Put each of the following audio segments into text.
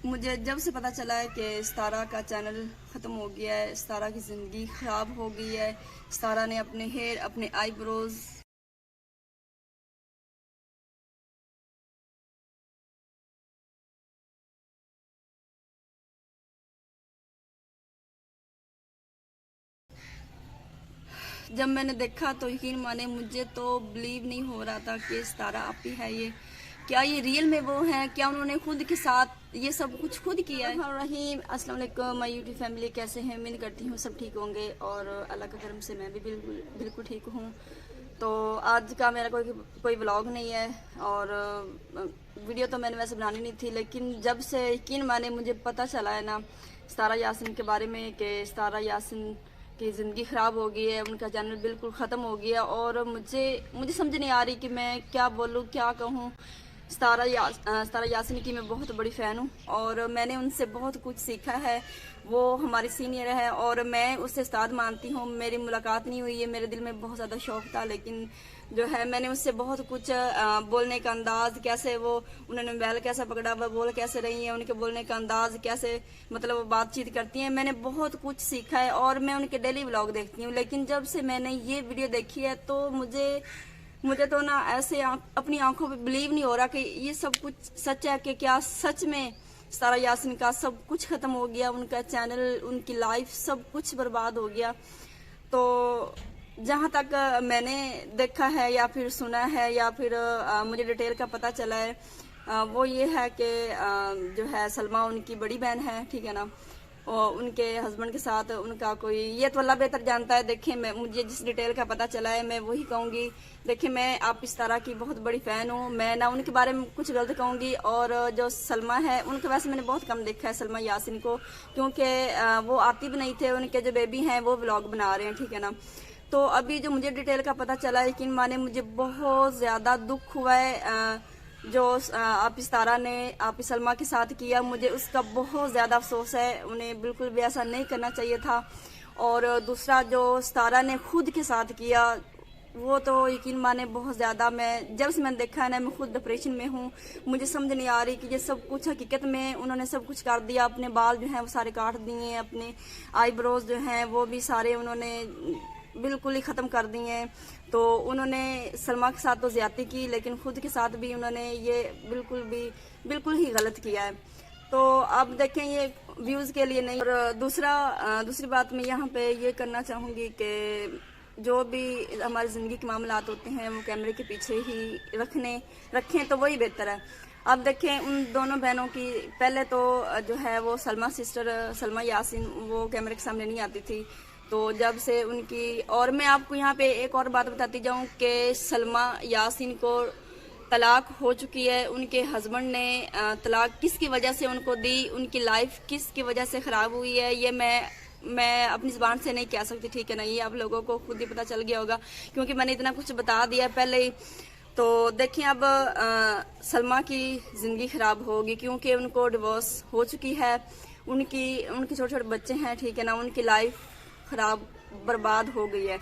मुझे जब से पता चला है कि सितारा का चैनल ख़त्म हो गया है, सितारा की ज़िंदगी ख़राब हो गई है, सितारा ने अपने हेयर, अपने आईब्रोज जब मैंने देखा तो यकीन माने मुझे तो बिलीव नहीं हो रहा था कि सितारा आप ही है ये। क्या ये रियल में वो हैं? क्या उन्होंने खुद के साथ ये सब कुछ खुद किया है? रहीम अस्सलाम वालेकुम माय यूट्यूब फैमिली, कैसे हैं? उम्मीद करती हूँ सब ठीक होंगे और अल्लाह का करम से मैं भी बिल्कुल ठीक हूँ। तो आज का मेरा कोई व्लॉग नहीं है और वीडियो तो मैंने वैसे बनानी नहीं थी, लेकिन जब से यकीन माने मुझे पता चला है ना सितारा यासिन के बारे में कि सितारा यासिन की ज़िंदगी ख़राब हो गई है, उनका चैनल बिल्कुल ख़त्म हो गया और मुझे समझ नहीं आ रही कि मैं क्या बोलूँ, क्या कहूँ। सितारा यासिन की मैं बहुत बड़ी फ़ैन हूँ और मैंने उनसे बहुत कुछ सीखा है। वो हमारी सीनियर है और मैं उससे उस्ताद मानती हूँ। मेरी मुलाकात नहीं हुई है, मेरे दिल में बहुत ज़्यादा शौक़ था, लेकिन जो है मैंने उससे बहुत कुछ बोलने का अंदाज़, कैसे वो उन्होंने मोबाइल कैसा पकड़ा, वह बोल कैसे रही हैं, उनके बोलने का अंदाज़ कैसे, मतलब वो बातचीत करती हैं, मैंने बहुत कुछ सीखा है और मैं उनके डेली व्लॉग देखती हूँ। लेकिन जब से मैंने ये वीडियो देखी है तो मुझे तो ना ऐसे अपनी आंखों पे बिलीव नहीं हो रहा कि ये सब कुछ सच है, कि क्या सच में सितारा यासिन का सब कुछ ख़त्म हो गया, उनका चैनल, उनकी लाइफ, सब कुछ बर्बाद हो गया। तो जहाँ तक मैंने देखा है या फिर सुना है या फिर मुझे डिटेल का पता चला है, वो ये है कि जो है सलमा उनकी बड़ी बहन है, ठीक है ना, और उनके हस्बैंड के साथ उनका कोई, ये तो अल्लाह बेहतर जानता है। देखिए मुझे जिस डिटेल का पता चला है मैं वही कहूँगी। देखिए मैं आप इस तरह की बहुत बड़ी फ़ैन हूँ, मैं ना उनके बारे में कुछ गलत कहूँगी। और जो सलमा है उनके वैसे मैंने बहुत कम देखा है, सलमा यासिन को, क्योंकि वो आती भी नहीं थे। उनके जो बेबी हैं वो व्लॉग बना रहे हैं, ठीक है ना। तो अभी जो मुझे डिटेल का पता चला है, यकीन माने मुझे बहुत ज़्यादा दुख हुआ है जो आप सितारा ने आप सलमा के साथ किया। मुझे उसका बहुत ज़्यादा अफसोस है, उन्हें बिल्कुल भी ऐसा नहीं करना चाहिए था। और दूसरा जो सितारा ने खुद के साथ किया, वो तो यकीन माने बहुत ज़्यादा, मैं जब से मैंने देखा है ना मैं खुद डिप्रेशन में हूँ। मुझे समझ नहीं आ रही कि ये सब कुछ हकीकत में उन्होंने सब कुछ कर दिया। अपने बाल जो हैं वो सारे काट दिए, अपने आईब्रोज जो हैं वो भी सारे उन्होंने बिल्कुल ही ख़त्म कर दिए हैं। तो उन्होंने सलमा के साथ तो ज़्यादती की, लेकिन खुद के साथ भी उन्होंने ये बिल्कुल ही गलत किया है। तो आप देखें ये व्यूज़ के लिए नहीं। और दूसरी बात मैं यहाँ पे ये करना चाहूँगी कि जो भी हमारी ज़िंदगी के मामलात होते हैं वो कैमरे के पीछे ही रखें तो वही बेहतर है। अब देखें उन दोनों बहनों की, पहले तो जो है वो सलमा सिस्टर सलमा यासिन वो कैमरे के सामने नहीं आती थी। तो जब से उनकी, और मैं आपको यहाँ पे एक और बात बताती जाऊँ कि सलमा यासिन को तलाक हो चुकी है। उनके हस्बैंड ने तलाक किसकी वजह से उनको दी, उनकी लाइफ किसकी वजह से ख़राब हुई है, ये मैं अपनी ज़बान से नहीं कह सकती, ठीक है ना। ये आप लोगों को खुद ही पता चल गया होगा क्योंकि मैंने इतना कुछ बता दिया पहले ही। तो देखिए अब सलमा की ज़िंदगी ख़राब होगी क्योंकि उनको डिवोर्स हो चुकी है, उनके छोटे छोटे बच्चे हैं, ठीक है ना। उनकी लाइफ ख़राब बर्बाद हो गई है।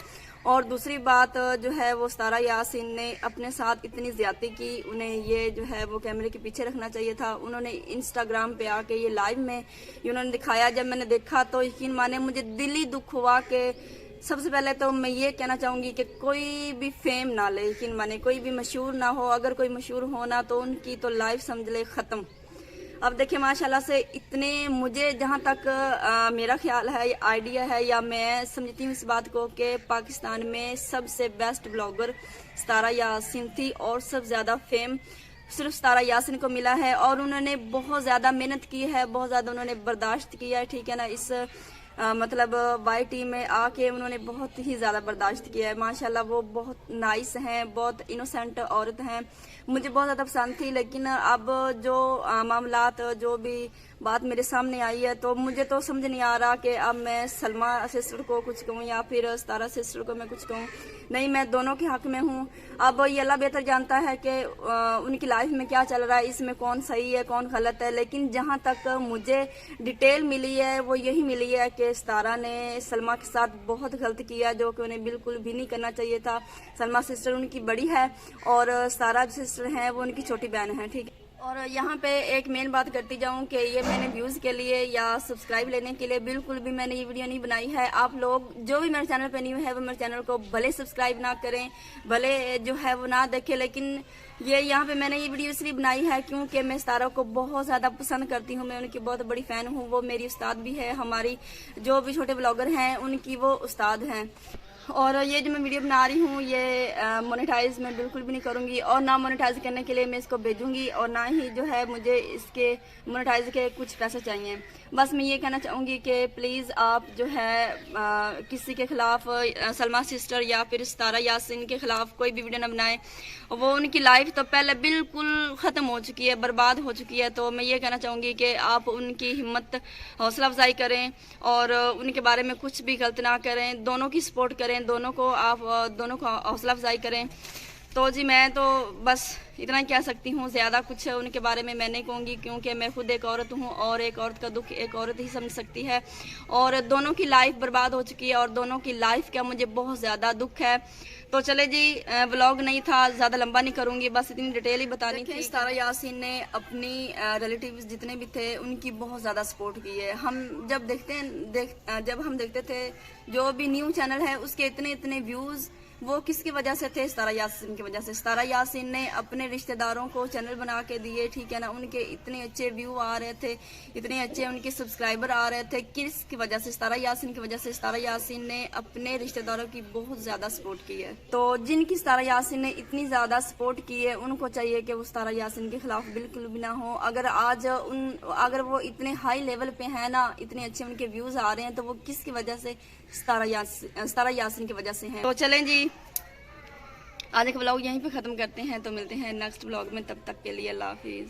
और दूसरी बात जो है वो सितारा यासिन ने अपने साथ इतनी ज़्यादती की, उन्हें ये जो है वो कैमरे के पीछे रखना चाहिए था। उन्होंने इंस्टाग्राम पे आके ये लाइव में ये उन्होंने दिखाया। जब मैंने देखा तो यकीन माने मुझे दिली दुख हुआ कि सबसे पहले तो मैं ये कहना चाहूँगी कि कोई भी फेम ना ले, यकीन माने कोई भी मशहूर ना हो। अगर कोई मशहूर होना तो उनकी तो लाइफ समझ ले ख़त्म। अब देखिए माशाल्लाह से इतने, मुझे जहाँ तक मेरा ख्याल है, आइडिया है, या मैं समझती हूँ इस बात को कि पाकिस्तान में सबसे बेस्ट ब्लॉगर सितारा यासिन थी और सबसे ज़्यादा फेम सिर्फ सितारा यासिन को मिला है। और उन्होंने बहुत ज़्यादा मेहनत की है, बहुत ज़्यादा उन्होंने बर्दाश्त किया है, ठीक है ना। इस मतलब वाई टी में आके उन्होंने बहुत ही ज़्यादा बर्दाश्त किया है। माशाल्लाह वो बहुत नाइस हैं, बहुत इनोसेंट औरत हैं, मुझे बहुत ज़्यादा पसंद थी। लेकिन अब जो मामलात, जो भी बात मेरे सामने आई है, तो मुझे तो समझ नहीं आ रहा कि अब मैं सलमा सिस्टर को कुछ कहूँ या फिर सितारा सिस्टर को मैं कुछ कहूँ। नहीं, मैं दोनों के हक में हूँ। अब ये अल्लाह बेहतर जानता है कि उनकी लाइफ में क्या चल रहा है, इसमें कौन सही है कौन गलत है। लेकिन जहाँ तक मुझे डिटेल मिली है वो यही मिली है कि सितारा ने सलमा के साथ बहुत गलत किया, जो कि उन्हें बिल्कुल भी नहीं करना चाहिए था। सलमा सिस्टर उनकी बड़ी है और सितारा सिस्टर हैं वो उनकी छोटी बहन है, ठीक है। और यहाँ पे एक मेन बात करती जाऊँ कि ये मैंने व्यूज़ के लिए या सब्सक्राइब लेने के लिए बिल्कुल भी मैंने ये वीडियो नहीं बनाई है। आप लोग जो भी मेरे चैनल पे न्यू है वो मेरे चैनल को भले सब्सक्राइब ना करें, भले जो है वो ना देखें, लेकिन ये यहाँ पे मैंने ये वीडियो इसलिए बनाई है क्योंकि मैं सितारा को बहुत ज़्यादा पसंद करती हूँ। मैं उनकी बहुत बड़ी फ़ैन हूँ। वो मेरी उस्ताद भी है। हमारी जो भी छोटे ब्लॉगर हैं उनकी वो उस्ताद हैं। और ये जो मैं वीडियो बना रही हूँ ये मोनेटाइज मैं बिल्कुल भी नहीं करूँगी और ना मोनेटाइज करने के लिए मैं इसको भेजूँगी और ना ही जो है मुझे इसके मोनेटाइज के कुछ पैसे चाहिए। बस मैं ये कहना चाहूँगी कि प्लीज़ आप जो है किसी के ख़िलाफ़ सलमा सिस्टर या फिर सितारा यासीन के ख़िलाफ़ कोई भी वीडियो ना बनाएं। वो उनकी लाइफ तो पहले बिल्कुल ख़त्म हो चुकी है, बर्बाद हो चुकी है। तो मैं ये कहना चाहूँगी कि आप उनकी हिम्मत हौसला अफजाई करें और उनके बारे में कुछ भी गलत ना करें। दोनों की सपोर्ट करें, दोनों को हौसला अफजाई करें। तो जी मैं तो बस इतना ही कह सकती हूँ, ज़्यादा कुछ उनके बारे में मैं नहीं कहूँगी क्योंकि मैं खुद एक औरत हूँ और एक औरत का दुख एक औरत ही समझ सकती है। और दोनों की लाइफ बर्बाद हो चुकी है और दोनों की लाइफ का मुझे बहुत ज़्यादा दुख है। तो चले जी, व्लॉग नहीं था, ज़्यादा लंबा नहीं करूँगी, बस इतनी डिटेल ही बतानी थी। सितारा यासीन ने अपनी रिलेटिव्स जितने भी थे उनकी बहुत ज़्यादा सपोर्ट की है। हम जब जब हम देखते थे जो भी न्यू चैनल है उसके इतने व्यूज़ वो किसकी वजह से थे? सितारा यासीन की वजह से। सितारा यासीन ने अपने रिश्तेदारों को चैनल बना के दिए, ठीक है ना। उनके इतने अच्छे व्यू आ रहे थे, इतने अच्छे उनके सब्सक्राइबर आ रहे थे, किसकी वजह से? सितारा यासीन की वजह से। सितारा यासीन ने अपने रिश्तेदारों की बहुत ज़्यादा सपोर्ट की है। तो जिनकी सितारा यासीन ने इतनी ज़्यादा सपोर्ट की है उनको चाहिए कि वो सितारा यासीन के खिलाफ बिल्कुल भी ना हो। अगर वो इतने हाई लेवल पे है ना, इतने अच्छे उनके व्यूज़ आ रहे हैं, तो वो किसकी वजह से? सितारा यासीन की वजह से हैं। तो चलें जी, आज का ब्लॉग यहीं पे ख़त्म करते हैं। तो मिलते हैं नेक्स्ट ब्लॉग में, तब तक के लिए अल्लाह हाफिज़।